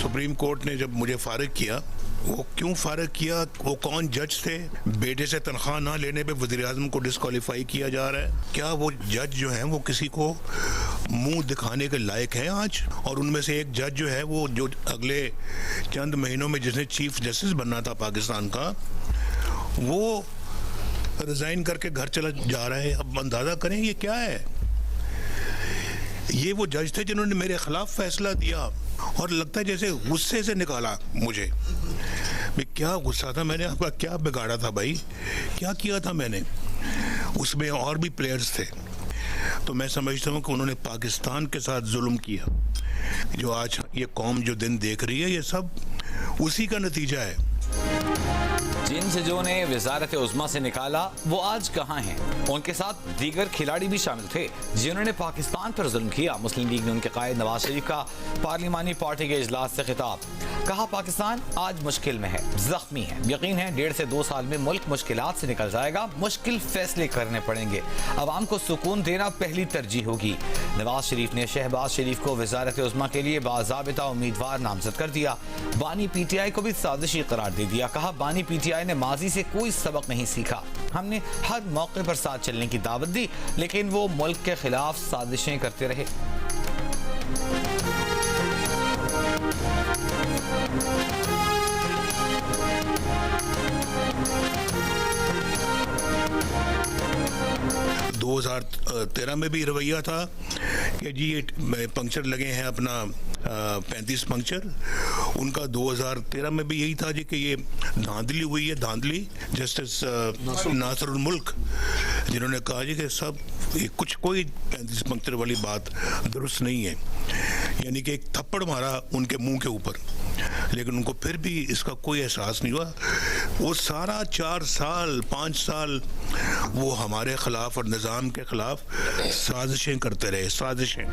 Supreme court ने जब मुझे फारिग किया, वो क्यों फारिग किया, वो कौन जज थे? बेटे से तनख्वाह ना लेने पे वज़ीर आज़म को डिस्क्वालीफाई किया जा रहा है। क्या वो जज जो हैं वो किसी को मुंह दिखाने के लायक हैं आज? और उनमें से एक जज जो है वो जो अगले चंद महीनों में जिसने चीफ जस्टिस बनना था पाकिस्तान का, वो रिज़ाइन करके घर चला जा रहा है। अब अंदाज़ा करें ये क्या है। ये वो जज थे जिन्होंने मेरे खिलाफ फैसला दिया और लगता है जैसे गुस्से से निकाला मुझे। मैं क्या गुस्सा था, मैंने आपका क्या बिगाड़ा था भाई, क्या किया था मैंने? उसमें और भी प्लेयर्स थे। तो मैं समझता हूँ कि उन्होंने पाकिस्तान के साथ जुल्म किया। जो आज ये कौम जो दिन देख रही है, ये सब उसी का नतीजा है। जिन जजों ने वजारत उज़्मा से निकाला वो आज कहाँ हैं? उनके साथ दीगर खिलाड़ी भी शामिल थे जिन्होंने पाकिस्तान पर जुल्म किया। मुस्लिम लीग नून के कायद नवाज शरीफ का पार्लिमानी पार्टी के इजलास से खिताब। कहा पाकिस्तान आज मुश्किल में है, जख्मी है। यकीन है 1.5 से 2 साल में मुल्क मुश्किलात से निकल जाएगा। मुश्किल फैसले करने पड़ेंगे। अवाम को सुकून देना पहली तरजीह होगी। नवाज शरीफ ने शहबाज शरीफ को वजारत उज़्मा के लिए बाज़ाबिता उम्मीदवार नामजद कर दिया। बानी PTI को भी साजिशी करार दे दिया। कहा बानी PTI ने माजी से कोई सबक नहीं सीखा। हमने हर मौके पर साथ चलने की दावत दी, लेकिन वो मुल्क के खिलाफ साजिशें करते रहे। दो 2013 में भी रवैया था कि जी ये पंक्चर लगे हैं अपना 35 पंक्चर। उनका 2013 में भी यही था जी कि ये धांधली हुई है, धांधली। जस्टिस नासरुल मुल्क जिन्होंने कहा जी कि सब ये कुछ कोई 35 पंक्चर वाली बात दुरुस्त नहीं है, यानी कि एक थप्पड़ मारा उनके मुंह के ऊपर, लेकिन उनको फिर भी इसका कोई एहसास नहीं हुआ। वो सारा 4 साल 5 साल वो हमारे खिलाफ और निज़ाम के खिलाफ साजिशें करते रहे, साजिशें।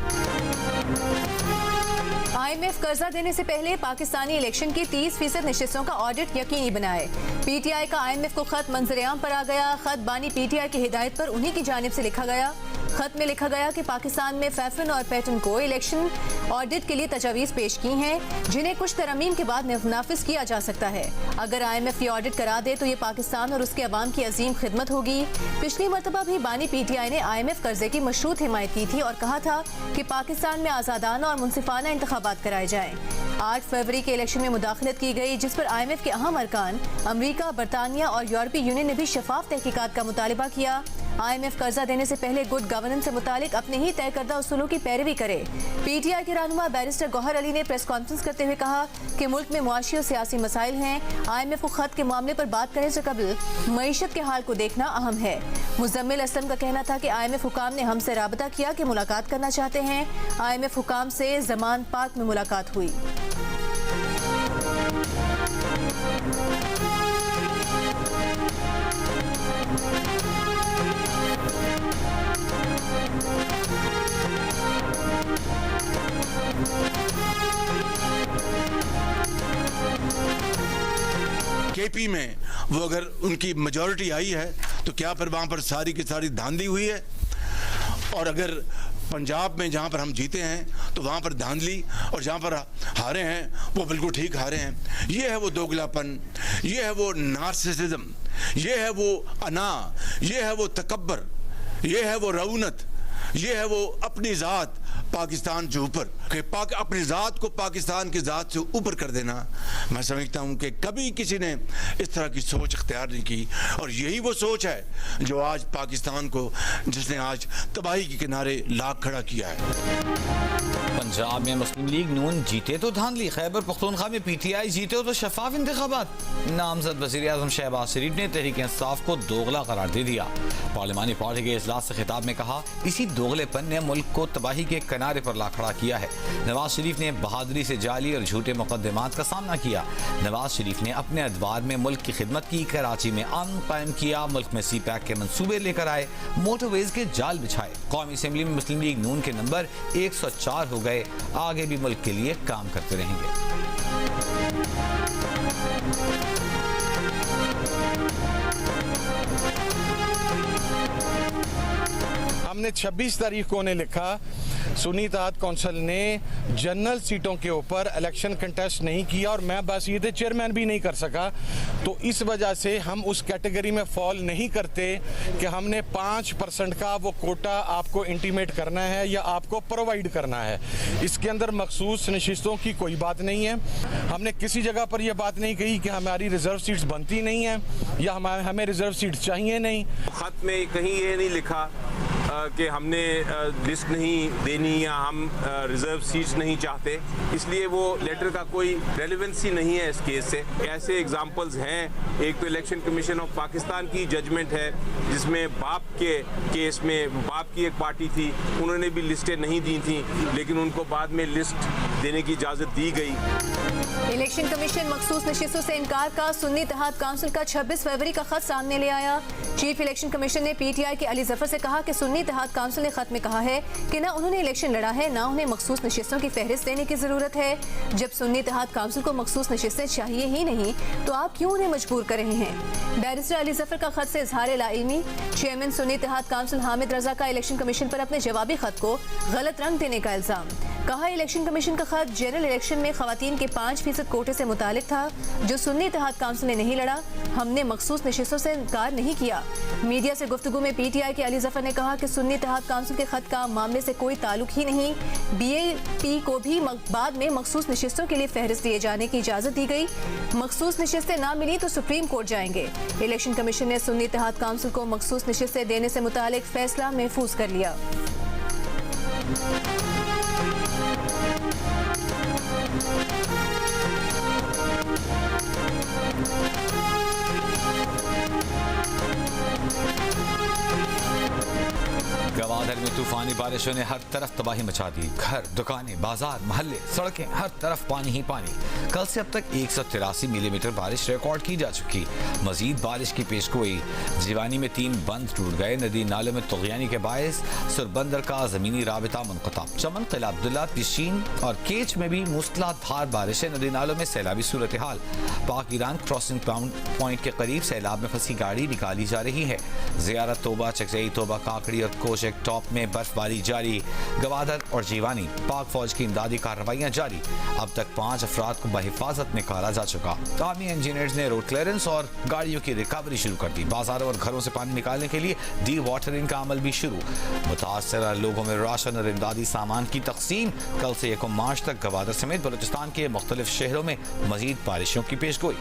IMF कर्जा देने से पहले पाकिस्तानी इलेक्शन की 30% नशिस्तों का ऑडिट यकीनी बनाए। PTI का IMF को खत मंजर-ए-आम पर आ गया। खत बानी PTI की हिदायत पर उन्हीं की जानिब से लिखा गया। खत में लिखा गया कि पाकिस्तान में फैफन और पैटर्न को इलेक्शन ऑडिट के लिए तजावीज़ पेश की हैं, जिन्हें कुछ तरमीम के बाद नाफिज किया जा सकता है। अगर IMF ये ऑडिट करा दे तो ये पाकिस्तान और उसके अवाम की अजीम खिदमत होगी। पिछली मरतबा भी बानी PTI ने IMF कर्जे की मशरूत हिमायत की थी और कहा था कि पाकिस्तान में आज़ादाना और मुनसिफाना इंतखाबात कराए जाएं। 8 फरवरी के इलेक्शन में मुदाखलत की गई, जिस पर IMF के अहम अरकान अमरीका, बरतानिया और यूरोपीय यूनियन ने भी शफाफ तहकीकात का मुतालिबा किया। IMF कर्जा देने से पहले गुड गवर्नेंस से मुतालिक अपने ही तय करदा उसूलों की पैरवी करे। PTI के रहनुमा बैरिस्टर गौहर अली ने प्रेस कॉन्फ्रेंस करते हुए कहा कि मुल्क में मुआशी और सियासी मसाइल हैं। IMF को खत के मामले पर बात करने से कबल मईशत के हाल को देखना अहम है। मुजम्मिल असलम का कहना था कि IMF हुकाम ने हमसे राबता किया कि मुलाकात करना चाहते हैं। IMF हुकाम से जमान पार्क में मुलाकात हुई। KP में वो अगर उनकी मेजॉरिटी आई है तो क्या फिर वहाँ पर सारी की सारी धांधली हुई है? और अगर पंजाब में जहाँ पर हम जीते हैं तो वहाँ पर धांधली, और जहाँ पर हारे हैं वो बिल्कुल ठीक हारे हैं। ये है वो दोगलापन, ये है वो नार्सिसिज्म, ये है वो अना, ये है वो तकब्बर, ये है वो रऊनत, ये है वो अपनी ज़ात पाकिस्तान से ऊपर, अपनी ज़ात को पाकिस्तान की ज़ात से ऊपर कर देना। मैं समझता हूँ कि कभी किसी ने इस तरह की सोच इख्तियार नहीं की, और यही वो सोच है जो आज पाकिस्तान को, जिसने आज तबाही के किनारे ला खड़ा किया है। पंजाब में मुस्लिम लीग नून जीते तो धांधली, खैबर पख्तूनख्वा में PTI जीते तो शफाफ इंतखाबात। नामजद वज़ीर आज़म शहबाज शरीफ ने तहरीक इंसाफ को दोगला करार दे दिया। पार्लिमानी पार्टी के इजलास से खिताब में कहा इसी दोगलेपन ने मुल्क को तबाही के किनारे पर ला खड़ा किया है। नवाज शरीफ ने बहादुरी से जाली और झूठे मुकदमात का सामना किया। नवाज शरीफ ने अपने अदवार में मुल्क की खिदमत की, कराची में अमन कायम किया, मुल्क में CPAC के मंसूबे लेकर आए, मोटरवेज के जाल बिछाए। कौमी असम्बली में मुस्लिम लीग नून के नंबर 104 हो गए। आगे भी मुल्क के लिए काम करते रहेंगे। हमने 26 तारीख को उन्हें लिखा सुन्नी इत्तेहाद काउंसिल ने जनरल सीटों के ऊपर इलेक्शन कंटेस्ट नहीं किया और मैं बस ये चेयरमैन भी नहीं कर सका, तो इस वजह से हम उस कैटेगरी में फॉल नहीं करते कि हमने 5% का वो कोटा आपको इंटीमेट करना है या आपको प्रोवाइड करना है। इसके अंदर मखसूस नशिस्तों की कोई बात नहीं है। हमने किसी जगह पर यह बात नहीं कही कि हमारी रिजर्व सीट्स बनती नहीं है या हमें रिजर्व सीट चाहिए नहीं। खत में कहीं ये नहीं लिखा कि हमने लिस्ट नहीं देनी या हम रिजर्व सीट्स नहीं चाहते, इसलिए वो लेटर का कोई रेलेवेंसी नहीं है इस केस से। ऐसे एग्जांपल्स हैं, एक तो इलेक्शन कमीशन ऑफ पाकिस्तान की जजमेंट है जिसमें बाप के केस में बाप की एक पार्टी थी, उन्होंने भी लिस्टें नहीं दी थी लेकिन उनको बाद में लिस्ट देने की इजाज़त दी गई। इलेक्शन कमीशन मखसूस नशिस्तों से इनकार का सुन्नी इत्तेहाद काउंसिल का 26 फरवरी का खत सामने ले आया। चीफ इलेक्शन कमीशन ने पीटीआई के अली जफर से कहा कि सुन्नी इत्तेहाद काउंसिल ने खत में कहा है कि न उन्होंने इलेक्शन लड़ा है, न उन्हें मखसूस नशिस्तों की फहरिस्त देने की जरूरत है। जब सुन्नी इत्तेहाद काउंसिल को मखसूस नशिस्तें चाहिए ही नहीं तो आप क्यों उन्हें मजबूर कर रहे हैं। बैरिस्टर अली जफर का खत से इजहार लाइल्मी। चेयरमैन सुन्नी इत्तेहाद काउंसिल हामिद रजा का इलेक्शन कमीशन पर अपने जवाबी खत को गलत रंग देने का इल्जाम। कहा इलेक्शन कमीशन का खत जनरल इलेक्शन में खवातीन के 5% कोटे से मुतालिक था जो सुन्नी इत्तेहाद काउंसिल ने नहीं लड़ा। हमने मखसूस नशिस्तों से इनकार नहीं किया। मीडिया से गुफ्तगू में पीटीआई के अली जफर ने कहा कि सुन्नी इत्तेहाद काउंसिल के खत का मामले से कोई ताल्लुक ही नहीं। बीएपी को भी बाद में मखसूस नशिस्तों के लिए फहरिस्त दिए जाने की इजाजत दी गई। मखसूस नशिस्तें ना मिली तो सुप्रीम कोर्ट जाएंगे। इलेक्शन कमीशन ने सुन्नी इत्तेहाद काउंसिल को मखसूस नशिस्तें देने से मुतालिक फैसला महफूज कर लिया। गवादर में तूफानी बारिशों ने हर तरफ तबाही मचा दी। घर, दुकानें, बाजार, मोहल्ले, सड़कें, हर तरफ पानी ही पानी। कल से अब तक 183 मिलीमीटर बारिश रिकॉर्ड की जा चुकी। मजीद बारिश की पेशगोई। जीवानी में 3 बंद टूट गए। नदी नालों में तुग़यानी के बायस सुरबंदर का जमीनी राबिता मुनक़ता। चमन, किला अब्दुल्ला, पिशीन और केच में भी मूसलाधार बारिश है। नदी नालों में सैलाबी सूरत हाल। पाक ईरान क्रॉसिंग पॉइंट के करीब सैलाब में फंसी गाड़ी निकाली जा रही है। ज़ियारत तोबा, चकजई तोबा, काकड़ी और कोशेक टॉप में बर्फबारी जारी। गवादर और जीवानी पाक फौज की इमदादी कार्रवाइयां जारी। अब तक 5 अफराद को बहिफाजत निकाला जा चुका। आर्मी इंजीनियर्स ने रोड क्लियरेंस और गाड़ियों की रिकवरी शुरू कर दी। बाजारों और घरों से पानी निकालने के लिए डी वाटरिंग का अमल भी शुरू। मुतासरा लोगों में राशन और इमदादी सामान की तकसीम। कल से 1 मार्च तक गवादर समेत बलूचिस्तान के मुख्तलिफ शहरों में मजीद बारिशों की पेशगोई।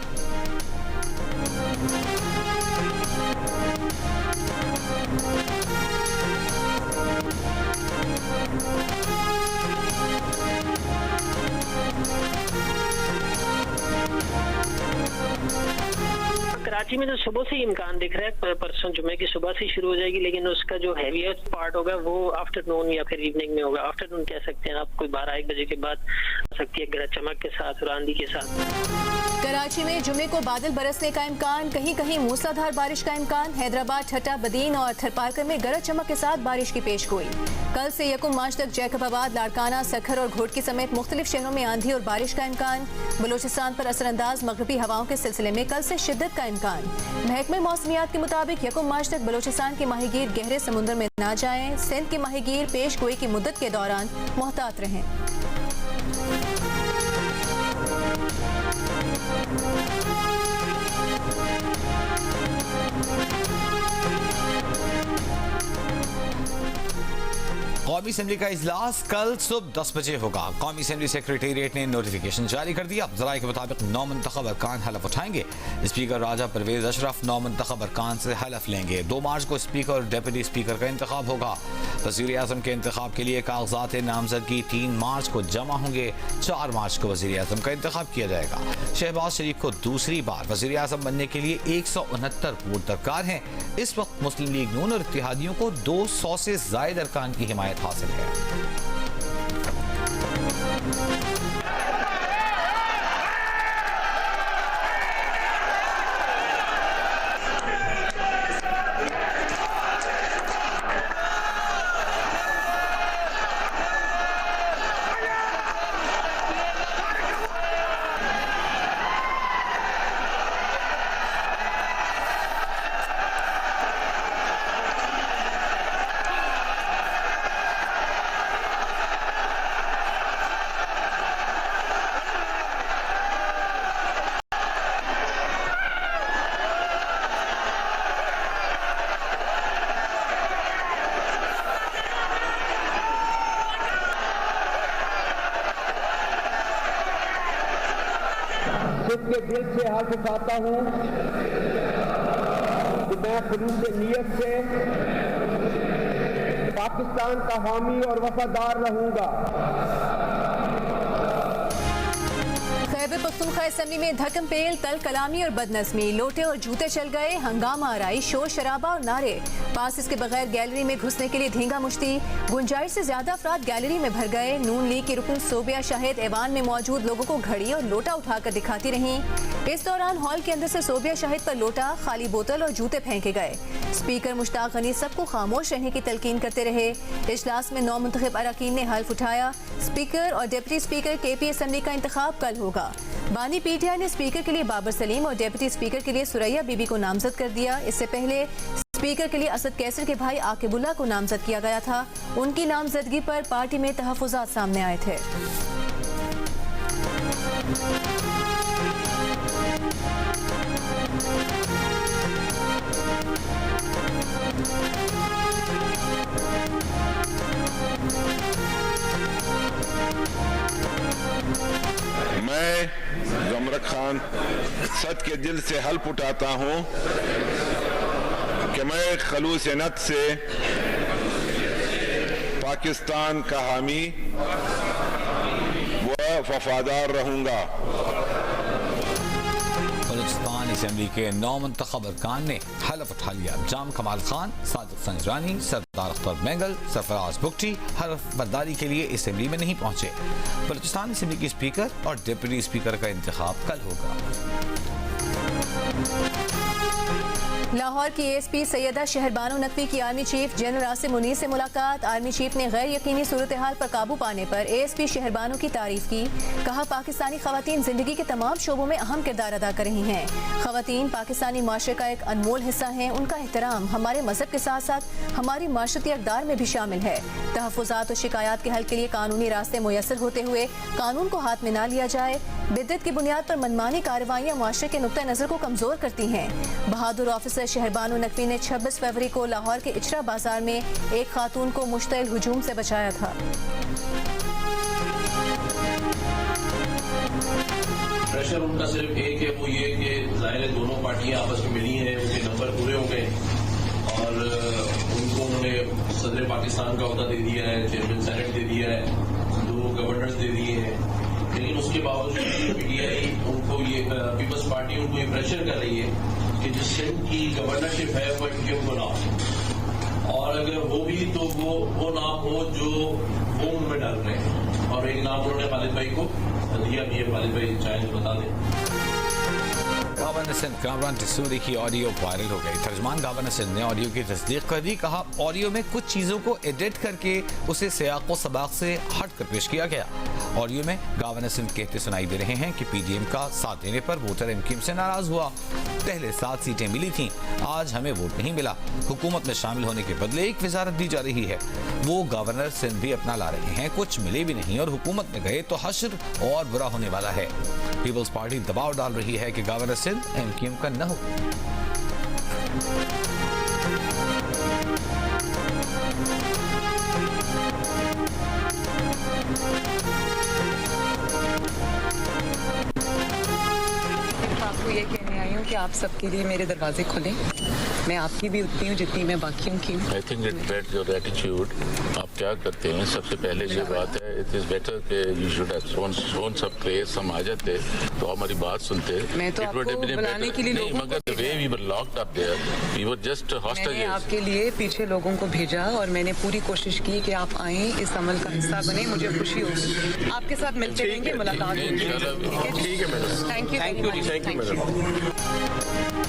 कराची में तो सुबह से ही इम्कान दिख रहा है, परसों जुमे की सुबह से शुरू हो जाएगी, लेकिन उसका जो हैवीएस्ट पार्ट होगा वो आफ्टरनून या फिर इवनिंग में होगा। आफ्टरनून कह सकते हैं आप, कोई 12-1 बजे के बाद हो सकती है गरज चमक के साथ और आंधी के साथ। कराची में जुमे को बादल बरसने का इम्कान, कहीं कहीं मूसलाधार बारिश का इम्कान। हैदराबाद, ठट्टा, बदीन और थरपारकर में गरज चमक के साथ बारिश की पेशगोई। कल से 1 मार्च तक जैकबाबाद, लाड़काना, सखर और घोटकी समेत मुख्तलिफ शहरों में आंधी और बारिश का इम्कान। बलूचिस्तान पर असरअंदाज मगरबी हवाओं के सिलसिले में कल से शिद्दत का इम्कान। महकमे मौसमियात के मुताबिक 1 मार्च तक बलूचिस्तान के माहीगीर गहरे समुद्र में ना जाएं। सिंध के माहीगीर पेशगोई की मुद्दत के दौरान मोहतात रहें। कौमी असम्बली का इजलास कल सुबह 10 बजे होगा। कौमी असम्बली सेक्रेटेरिएट ने नोटिफिकेशन जारी कर दिया। ज़राए के मुताबिक 9 मुंतखब अरकान हलफ उठाएंगे। स्पीकर राजा परवेज अशरफ 9 मुंतखब अरकान से हलफ लेंगे। 2 मार्च को स्पीकर और डेप्यूटी स्पीकर का इंतखाब होगा। वज़ीर आज़म के इंतखाब के लिए कागजात नामजदगी 3 मार्च को जमा होंगे। 4 मार्च को वज़ीर आज़म का इंतखाब किया जाएगा। शहबाज शरीफ को दूसरी बार वज़ीर आज़म बनने के लिए 169 वोट दरकार हैं। इस वक्त मुस्लिम लीग नून और इत्तेहादियों को 200 से ज़ायद अरकान की हिमायत हासिल है। सच के दिल से हल्फ उठाता हूँ कि मैं खुलूस नीयत से पाकिस्तान का हामी और वफादार रहूंगा। खैबर पख्तूनख्वा असेंबली में धक्म पेल, तल कलामी और बदनज़मी, लोटे और जूते चल गए, हंगामा आराई, शोर शराबा और नारे। पासिस के बगैर गैलरी में घुसने के लिए धींगा मुश्ती, गुंजाइश से ज्यादा अफराद गैलरी में भर गए। नून लीग की रुकन सोबिया शाहिद ऐवान में मौजूद लोगों को घड़ी और लोटा उठाकर दिखाती रहीं। इस दौरान हॉल के अंदर से सोबिया शाहिद पर लोटा, खाली बोतल और जूते फेंके गए। स्पीकर मुश्ताक गनी सबको खामोश रहने की तलकीन करते रहे। इजलास में 9 मुंतखब अरकान ने हल्फ उठाया। स्पीकर और डिप्टी स्पीकर KP असेंबली का इंतखाब कल होगा। बानी PTI ने स्पीकर के लिए बाबर सलीम और डिप्टी स्पीकर के लिए सुरैया बीबी को नामजद कर दिया। इससे पहले स्पीकर के लिए असद कैसर के भाई आकिबुल्ला को नामजद किया गया था। उनकी नामजदगी पर पार्टी में तहफ़्फ़ुज़ात सामने आए थे। मैं जमरक खान सच के दिल से हल्फ उठाता हूँ कि मैं खलूस नत से पाकिस्तान का हामी व वफादार रहूंगा। बलूचिस्तान असेंबली के 9 मुंतखब अरकान ने हलफ उठा लिया। जाम कमाल खान, सादिक संजरानी, सरदार अख्तर बेंगल, सरफराज बुगटी हलफ बर्दारी के लिए असेंबली में नहीं पहुंचे। बलूचिस्तान असेंबली के स्पीकर और डिप्टी स्पीकर का इंतखाब कल होगा। लाहौर की ASP सैयदा शहरबानो नकवी की army chief general Asim Munir से मुलाकात। आर्मी चीफ ने गैर यकीनी सूरत हाल पर काबू पाने पर ASP शहरबानो की तारीफ की। कहा, पाकिस्तानी खवातीन जिंदगी के तमाम शोबों में अहम किरदार अदा कर रही हैं। खवातीन पाकिस्तानी माशरे का एक अनमोल हिस्सा हैं। उनका एहतराम हमारे मजहब के साथ साथ हमारी माशरती अक़दार में भी शामिल है। तहफ़्फ़ुज़ात और शिकायत के हल के लिए कानूनी रास्ते मुयस्सर होते हुए कानून को हाथ में ना लिया जाए। बिद्दत की बुनियाद पर मनमानी कार्रवाइयाँ माशरे के नुक्ता नज़र को कमजोर करती हैं। बहादुर ऑफिसर शहरबानो नकवी ने 26 फरवरी को लाहौर के इचरा बाजार में एक खातून को मुश्तइल हुजूम से बचाया था। प्रेशर उनका सिर्फ एक है, वो ये कि जाहिर है दोनों पार्टियां आपस में मिली हैं, उनके नंबर पूरे हो गए और उनको उन्होंने सदर पाकिस्तान का ओहदा दे दिया है, चेयरमैन सेनेट दे दिया है, 2 गवर्नर्स दे दिए हैं। लेकिन उसके बावजूद PTI उनको ये पीपल्स पार्टी उनको ये प्रेशर कर रही है कि जिस सिंध की गवर्नरशिप है वो MKM को ना हो, और अगर वो भी तो वो नाम हो जो वो उनमें डाल रहे हैं। और एक नाम उन्होंने खालिद भाई को दिया भी है, खालिद भाई चाहे तो बता दें। गवर्नर सिंध कामरान टिसूरी की ऑडियो वायरल हो गई। तर्जमान गवर्नर सिंध ने ऑडियो की तस्दीक कर दी। कहा, ऑडियो में कुछ चीजों को एडिट करके उसे सियाक व सबाक से हट कर पेश किया गया। ऑडियो में गवर्नर सिंध कहते सुनाई दे रहे हैं कि PDM का साथ देने पर वोटर MKM से नाराज हुआ। पहले 7 सीटें मिली थीं, आज हमें वोट नहीं मिला। हुकूमत में शामिल होने के बदले एक वजारत दी जा रही है, वो गवर्नर सिंध भी अपना ला रहे हैं। कुछ मिले भी नहीं और हुकूमत में गए तो हश्र और बुरा होने वाला है। पीपल्स पार्टी दबाव डाल रही है कि गवर्नर सिंध MKM का न हो। आपको ये कहने आई हूँ कि आप सबके लिए मेरे दरवाजे खुले। मैं आपकी भी उतनी हूँ जितनी मैं बाकियों की हूँ। I think it bet your attitude. आप क्या करते हैं, सबसे पहले ये बात है, इट इज बेटर कि you should have shown some place. हम आ जाते तो हमारी बात सुनते। मैं तो आपको बुलाने के लिए नहीं, मगर the way we were locked up there, we were just hostages. मैंने आपके लिए पीछे लोगों को भेजा और मैंने पूरी कोशिश की कि आप आएं, इस अमल का हिस्सा बने। मुझे खुशी होगी आपके साथ मिलते रहेंगे, मुलाकात होगी। ठीक है मैडम, थैंक यू।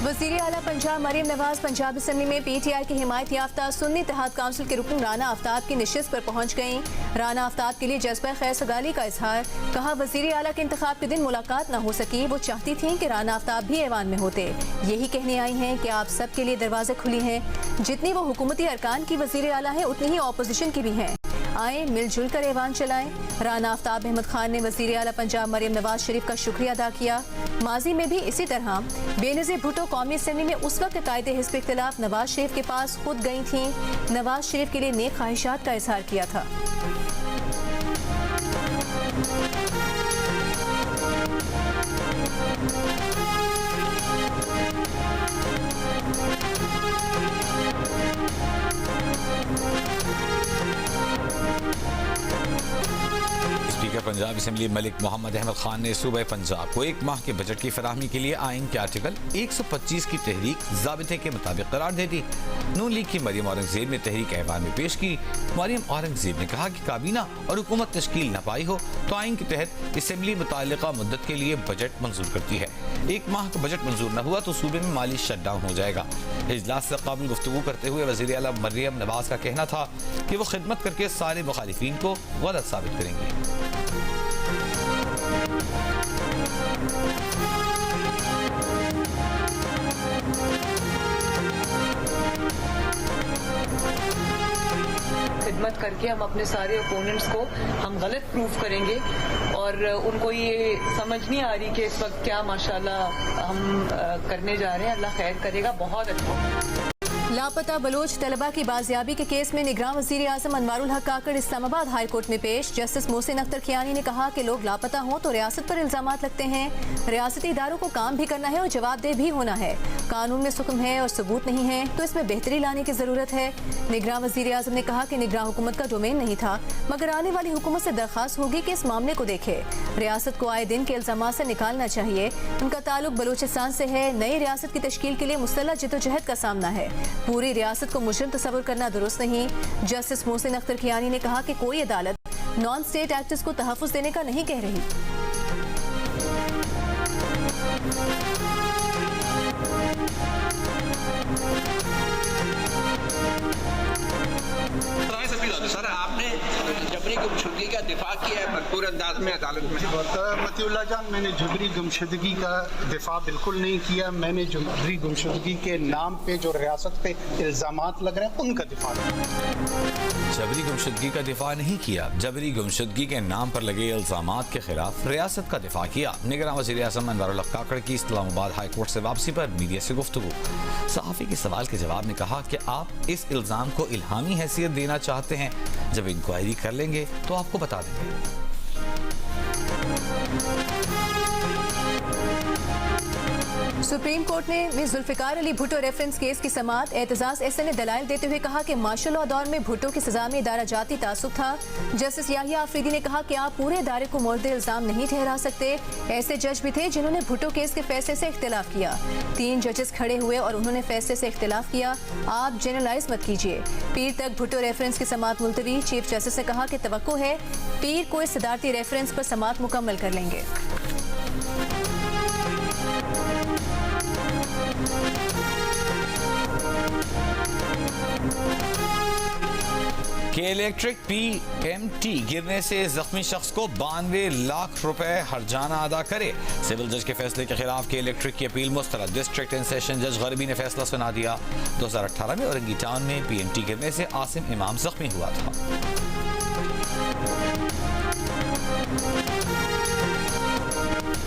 वज़ीर आला पंजाब मरीम नवाज पंजाब असेंबली में PTI की हिमायत याफ्ता सुन्नी इत्तेहाद काउंसिल के रुकन राना आफ्ताब की नशिस्त पर पहुंच गईं। राना आफ्ताब के लिए जज्बा खैर सगाली का इजहार। कहा, वज़ीर आला के इंतखाब के दिन मुलाकात न हो सकी, वो चाहती थीं कि राना आफ्ताब भी ऐवान में होते। यही कहने आई हैं कि आप सब के लिए दरवाजे खुली हैं। जितनी वो हुकूमती अरकान की वज़ीर आला है, उतनी ही ऑपोजिशन की भी हैं। आए मिलजुल कर ऐवान चलाएं। राना आफ्ताब अहमद खान ने वज़ीर आला पंजाब मरीम नवाज शरीफ का शुक्रिया अदा किया। माजी में भी इसी तरह बेनज़ीर भुट्टो कौमी असेंबली में उस वक्त कायदे हिस्ब इख्तिलाफ नवाज शरीफ के पास खुद गई थीं। नवाज शरीफ के लिए नेक ख्वाहिशात का इजहार किया था। पंजाब असम्बली मलिक मोहम्मद अहमद खान ने सूबे पंजाब को एक माह के बजट की फराहमी के लिए आइन के आर्टिकल 125 की तहरीक ज़ाबिते के मुताबिक करार दे दी। नून लीग की मरियम औरंगजेब ने तहरीक ऐवान में पेश की। मरियम औरंगजेब ने कहा कि काबीना और हुकूमत तश्कील न पाई हो तो आइन के तहत असम्बली मुतालिका मुद्दत के लिए बजट मंजूर करती है। एक माह का बजट मंजूर न हुआ तो सूबे में माली शटडाउन हो जाएगा। इजलास से कबल गुफ्तगू करते हुए वज़ीर आला मरियम नवाज का कहना था कि वो खिदमत करके सारे मुखालिफिन को गलत साबित करेंगी। खिदमत करके हम अपने सारे ओपोनेंट्स को हम गलत प्रूफ करेंगे और उनको ये समझ नहीं आ रही कि इस वक्त क्या माशाल्लाह हम करने जा रहे हैं। अल्लाह खैर करेगा। बहुत अच्छा। लापता बलोच तलबा की बाजियाबी के केस में निगरान वज़ीर आज़म अनवारुल हक काकड़ इस्लामाबाद हाई कोर्ट में पेश। जस्टिस मोहसिन अख्तर खियानी ने कहा कि लोग लापता हों तो रियासत पर इल्जामात लगते हैं। रियासती इदारों को काम भी करना है और जवाबदेह भी होना है। कानून में सुकम है और सबूत नहीं है तो इसमें बेहतरी लाने की जरूरत है। निगरान वज़ीर आज़म ने कहा कि निगरान हुकूमत का डोमेन नहीं था, मगर आने वाली हुकूमत से दरख्वास्त होगी कि इस मामले को देखे। रियासत को आए दिन के इल्जामात से निकालना चाहिए। उनका ताल्लुक बलूचिस्तान से है। नई रियासत की तश्कील के लिए मुस्तल्ला जिद्दोजहद का सामना है। पूरी रियासत को मुजरिम तस्वुर करना दुरुस्त नहीं। जस्टिस मोहसिन अख्तर खियानी ने कहा कि कोई अदालत नॉन स्टेट एक्टर्स को तहफ़्फ़ुज़ देने का नहीं कह रही। सर, आपने जबरी गुमशुदगी का दिफा किया है भरपूर अंदाज में अदालत में। मतीउल्लाह जान, मैंने जबरी गुमशुदगी का दिफा बिल्कुल नहीं किया। मैंने जबरी गुमशुदगी के नाम पे जो रियासत पे इल्जामात लग रहे हैं उनका दिफा किया। जबरी गुमशुदगी का दिफा नहीं किया, जबरी गुमशुदगी के नाम पर लगे इल्जामात के खिलाफ रियासत का दिफा किया। निगरान वज़ीर आज़म अनवारुल हक काकड़ की इस्लामाबाद हाई कोर्ट से वापसी पर मीडिया से गुफ्तगू। सहाफ़ी के सवाल के जवाब में कहा कि आप इस इल्ज़ाम को इल्हामी हैसियत देना चाहते हैं, जब इंक्वायरी कर लेंगे तो आपको बता देंगे। सुप्रीम कोर्ट ने जुल्फिकार अली भुट्टो रेफरेंस केस की समाअत एतजाज एहसन ने दलाइल देते हुए कहा कि मार्शल लॉ दौर में भुट्टो की सजा में इदारा जाती तासुब था। जस्टिस याहिया आफरीदी ने कहा कि आप पूरे इदारे को मोर्द इल्जाम नहीं ठहरा सकते। ऐसे जज भी थे जिन्होंने भुट्टो केस के फैसले से इख्तिलाफ किया। 3 जजेस खड़े हुए और उन्होंने फैसले से इख्तिलाफ किया। आप जनरलाइज मत कीजिए। पीर तक भुट्टो रेफरेंस की समाअत मुलतवी। चीफ जस्टिस ने कहा कि तवक्को है पीर को इस सदारती रेफरेंस पर समाअत मुकम्मल कर लेंगे। कि इलेक्ट्रिक PMT गिरने से जख्मी शख्स को 92 लाख रुपए हर्जाना अदा करे। सिविल जज के फैसले के खिलाफ के इलेक्ट्रिक की अपील मुस्तरद। डिस्ट्रिक्ट एंड सेशन जज गरबी ने फैसला सुना दिया। 2018 में औरंगी टाउन में PMT गिरने से आसिम इमाम जख्मी हुआ था।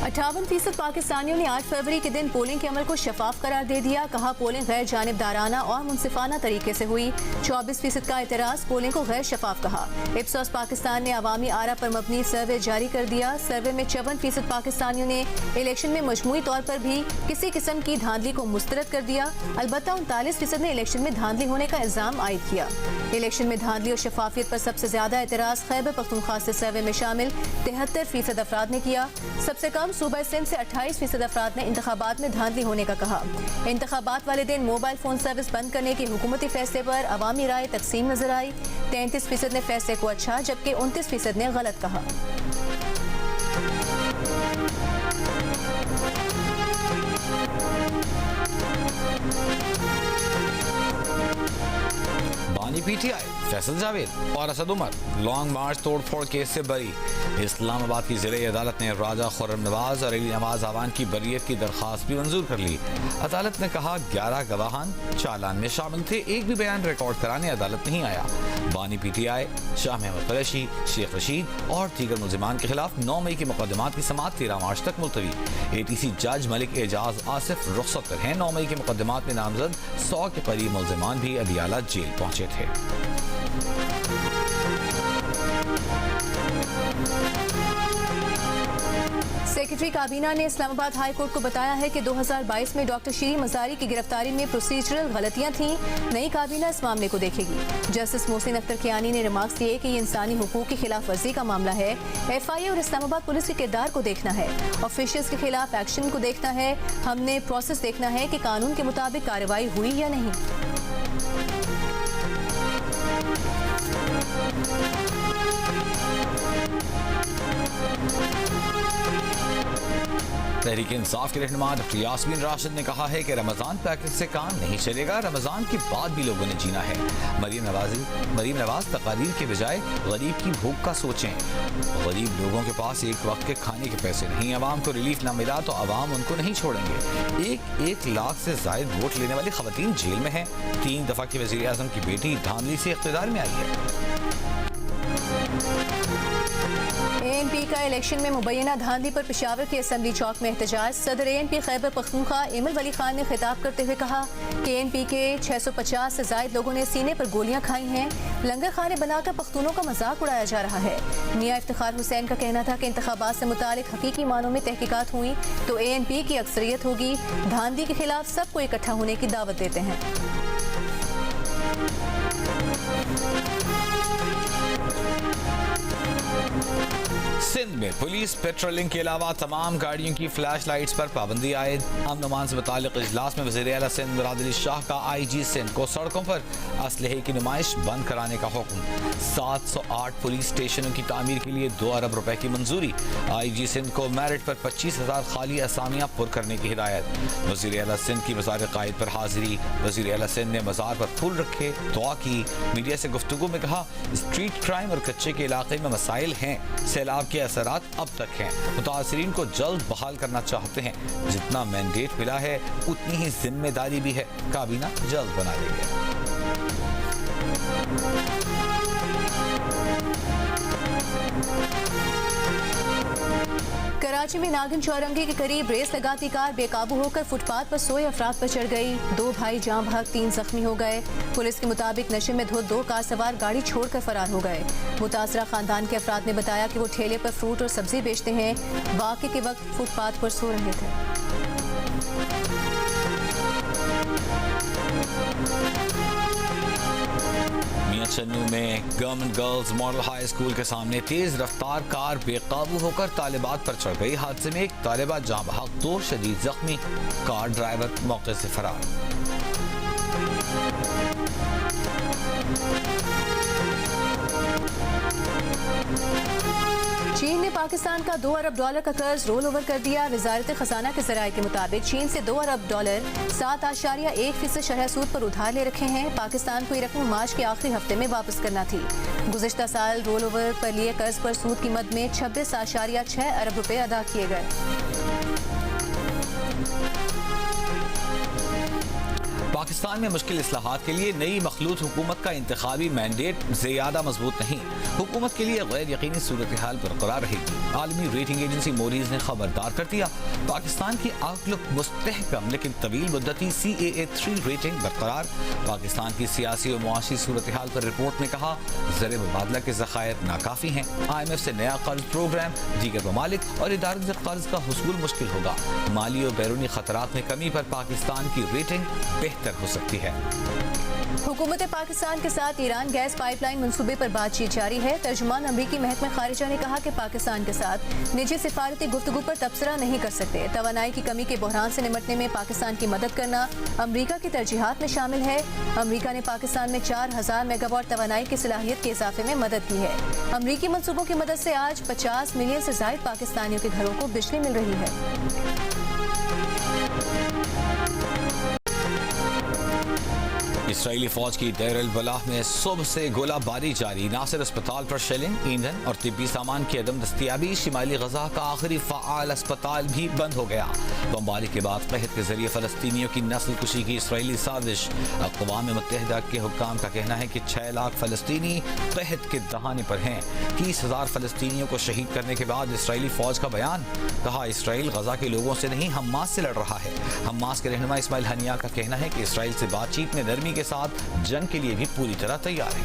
58% पाकिस्तानियों ने 8 फरवरी के दिन पोलिंग के अमल को शफाफ करार दे दिया। कहा पोलिंग गैर जानिबदाराना और मुनसिफाना तरीके से हुई। 24% का एतराज पोलिंग को गैर शफाफ कहा। इप्सोस पाकिस्तान ने अवामी आरा पर मबनी सर्वे जारी कर दिया। सर्वे में 54% पाकिस्तानियों ने इलेक्शन में मजमूई तौर पर भी किसी किस्म की धांधली को मुस्तरद कर दिया। अलबत्ता 39% ने इलेक्शन में धांधली होने का इल्जाम आयद किया। इलेक्शन में धांधली और शफाफियत पर सबसे ज्यादा एतराज खैबर पख्तूनख्वा से सर्वे में शामिल 73% अफराद ने किया। सबसे कम सूबा सिंध से 28% अफराद ने इंतखाबात में धांधली होने का कहा। इंतखाबात वाले दिन मोबाइल फोन सर्विस बंद करने के हुकूमती फैसले पर अवामी राय तकसीम नजर आई। 33% ने फैसले को अच्छा जबकि 29% ने गलत कहा। बानी PTI फैसल जावेद और असद उमर लॉन्ग मार्च तोड़फोड़ केस से बरी। इस्लामाबाद की जिले अदालत ने राजा खुर्रम नवाज और अली नवाज आवान की बरियत की दरख्वास्त भी मंजूर कर ली। अदालत ने कहा 11 गवाहान चालान में शामिल थे, एक भी बयान रिकॉर्ड कराने अदालत नहीं आया। बानी PTI, शाह महमूद कुरैशी, शेख रशीद और दीगर मुलजिमान के खिलाफ 9 मई के मुकदमात की समाअत 13 मार्च तक मुलतवी। ATC जज मलिक एजाज आसिफ रुखसत पर हैं। 9 मई के मुकदमात में नामजद 100 के करीब मुलजिमान भी अदियाला जेल पहुंचे थे। सेक्रेटरी काबीना ने इस्लामाबाद हाई कोर्ट को बताया है कि 2022 में डॉक्टर शीरी मजारी की गिरफ्तारी में प्रोसीजरल गलतियां थीं। नई काबीना इस मामले को देखेगी। जस्टिस मोहसिन अख्तर कियानी ने रिमार्क्स दिए कि ये इंसानी हुकूक की खिलाफ वर्जी का मामला है। FIA और इस्लामाबाद पुलिस के किरदार को देखना है, ऑफिशियल्स के खिलाफ एक्शन को देखना है। हमने प्रोसेस देखना है कि कानून के मुताबिक कार्रवाई हुई या नहीं। तहरीक इंसाफ के रहनुमा डॉक्टर यास्मीन राशिद ने कहा है कि रमजान पैकेज से काम नहीं चलेगा, रमजान के बाद भी लोगों ने जीना है। मरीम नवाज तकारीर के बजाय गरीब की भूख का सोचें। गरीब लोगों के पास एक वक्त के खाने के पैसे नहीं, अवाम को रिलीफ ना मिला तो अवाम उनको नहीं छोड़ेंगे। एक लाख से जायद वोट लेने वाली खवातीन जेल में हैं। 3 दफा की वजीर आजम की बेटी धांधली से इख्तिदार में आई है। ANP का इलेक्शन में मुबैना धांधली पर पेशावर के असेंबली चौक में एहतजाज। सदर ANP खैबर पख्तूनख्वा इमल वली खान ने खिताब करते हुए कहा कि ANP के 650 से जायद लोगों ने सीने पर गोलियां खाई हैं। लंगर खाने बनाकर पख्तूनों का मजाक उड़ाया जा रहा है। मियां इफ्तिखार हुसैन का कहना था कि इंतखाबात से मुतालिक हकीकी मानों में तहकीकात हुई तो ANP की अक्सरियत होगी। धांधली के खिलाफ सबको इकट्ठा होने की दावत देते हैं। सिंध में पुलिस पेट्रोलिंग के अलावा तमाम गाड़ियों की फ्लैश लाइट्स पर पाबंदी आयद। अमन अमान से मुताल्लिक इजलास में वज़ीर आला सिंध मुराद अली शाह का IG सिंध को सड़कों पर असलहे की नुमाइश बंद कराने का हुक्म। 708 पुलिस स्टेशनों की तामीर के लिए 2 अरब रुपए की मंजूरी। IG सिंध को मेरिट पर 25,000 खाली असामियां पुर करने की हिदायत। वज़ीर आला सिंध की मज़ार कायद पर हाजिरी। वज़ीर आला सिंध ने मज़ार पर फूल रखे, दुआ की। मीडिया से गुफ्तगू में कहा स्ट्रीट क्राइम और कच्चे के इलाके में मसाइल हैं, सैलाब के असरात अब तक हैं। मुतासिरीन को जल्द बहाल करना चाहते हैं। जितना मैंडेट मिला है उतनी ही जिम्मेदारी भी है, काबीना जल्द बना देगी। कराची में नागिन चौरंगी के करीब रेस लगाती कार बेकाबू होकर फुटपाथ पर सोए अफराद पर चढ़ गई। 2 भाई जाँ भाग 3 जख्मी हो गए। पुलिस के मुताबिक नशे में धुत 2 कार सवार गाड़ी छोड़कर फरार हो गए। मुतासरा खानदान के अफराद ने बताया कि वो ठेले पर फ्रूट और सब्जी बेचते हैं। वाक़े के वक्त फुटपाथ पर सो रहे थे। चन्नू में government girls model high school के सामने तेज रफ्तार कार बेकाबू होकर तालिबात पर चढ़ गई। हादसे में एक तालिबा जाँ बहक, 2 शदीद जख्मी। कार ड्राइवर मौके से फरार। चीन ने पाकिस्तान का $2 अरब का कर्ज रोल ओवर कर दिया। वजारत खजाना के जराये के मुताबिक चीन से $2 अरब 7.1% शरह सूद पर उधार ले रखे हैं। पाकिस्तान को ये रकम मार्च के आखिरी हफ्ते में वापस करना थी। गुज़िश्ता साल रोल ओवर पर लिए कर्ज पर सूद की मद में 26.6 अरब रुपए अदा किए गए। पाकिस्तान में मुश्किल इस्लाहात के लिए नई मखलूत हुकूमत का इंतखाबी मैंडेट ज़्यादा मजबूत नहीं। हुकूमत के लिए गैर यकीनी सूरत हाल बरकरार रहेगी। आलमी रेटिंग एजेंसी मोरीज ने खबरदार कर दिया, पाकिस्तान की आउटलुक मुस्तहकम लेकिन तवील मुद्दती CAA3 रेटिंग बरकरार। पाकिस्तान की सियासी और मुआशी सूरत हाल पर रिपोर्ट में कहा ज़र मुबादला के ज़खायर नाकाफी हैं। IMF से नया कर्ज प्रोग्राम, दीगर ममालिक और इदारों से कर्ज का हुसूल मुश्किल होगा। माली और बैरूनी खतरात में कमी पर पाकिस्तान की रेटिंग बेहतर हो सकती है। हुकूमत पाकिस्तान के साथ ईरान गैस पाइपलाइन मंसूबे पर बातचीत जारी है। तर्जुमान अमरीकी महकमा खारिजा ने कहा कि पाकिस्तान के साथ निजी सिफारती गुफ्तगू पर तबसरा नहीं कर सकते। तवानाई की कमी के बहरान से निपटने में पाकिस्तान की मदद करना अमरीका की तरजीहात में शामिल है। अमरीका ने पाकिस्तान में 4000 मेगावाट तवानाई की सलाहियत के इजाफे में मदद की है। अमरीकी मंसूबों की मदद से आज 50 मिलियन से ज्यादा पाकिस्तानियों के घरों को बिजली मिल रही है। इसराइली फौज की देर अल बलाह में सुबह से गोलाबारी जारी। नासिर अस्पताल पर शेलिंग, ईंधन और तिब्बी सामान की अदम दस्तियाबी। शिमाली गजा का आखिरी फ़आल अस्पताल भी बंद हो गया। बमबारी के बाद कहत के जरिए फलस्तीनियों की नस्ल कुशी की इसराइली साजिश। अक़वाम मुत्तहिदा के हुक्काम का कहना है कि 6 लाख फलस्तीनी कहत के दहाने पर हैं। 30,000 फलस्तीनियों को शहीद करने के बाद इसराइली फौज का बयान, कहा इसराइल गजा के लोगों से नहीं हमास से लड़ रहा है। हमास के रहनुमा इस्माइल हनिया का कहना है कि इसराइल से बातचीत में नरमी के साथ जंग के लिए भी पूरी तरह तैयार है।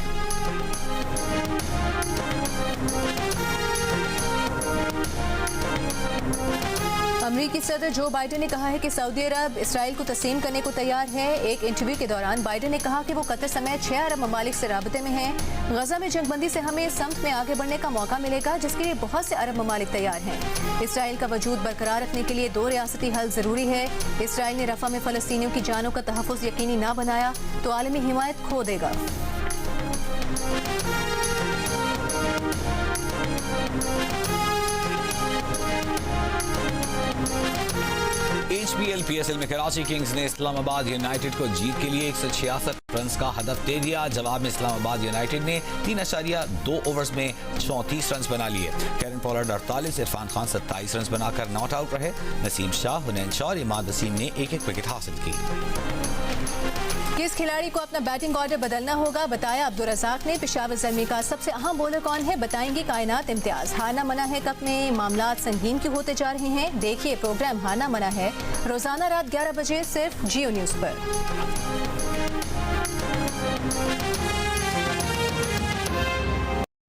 अमरीकी सदर जो बाइडेन ने कहा है कि सऊदी अरब इसराइल को तस्लीम करने को तैयार है। एक इंटरव्यू के दौरान बाइडेन ने कहा कि वो कतर समेत 6 अरब ममालिक से राबते में हैं। गजा में जंगबंदी से हमें समत में आगे बढ़ने का मौका मिलेगा, जिसके लिए बहुत से अरब ममालिक तैयार हैं। इसराइल का वजूद बरकरार रखने के लिए 2 रियासती हल जरूरी है। इसराइल ने रफा में फलस्तीनियों की जानों का तहफ़्फ़ुज़ यकीनी ना बनाया तो आलमी हिमायत खो देगा। HPL PSL में कराची किंग्स ने इस्लामाबाद यूनाइटेड को जीत के लिए 166 रन का हदफ दे दिया। जवाब में इस्लामाबाद यूनाइटेड ने 3.2 ओवर्स में 34 रन बना लिए। Kieron Pollard 48, Irfan Khan 27 run बनाकर नॉट आउट रहे। नसीम शाह, हुनैन शाह और इमाद वसीम ने एक विकेट हासिल की। किस खिलाड़ी को अपना बैटिंग ऑर्डर बदलना होगा, बताया अब्दुल रज़ाक ने। पेशावर ज़ल्मी का सबसे अहम बॉलर कौन है, बताएंगे कायनात इम्तियाज। हारना मना है कप में मामलात संगीन क्यों होते जा रहे हैं, देखिए प्रोग्राम हारना मना है रोजाना रात 11 बजे सिर्फ जियो न्यूज़ पर।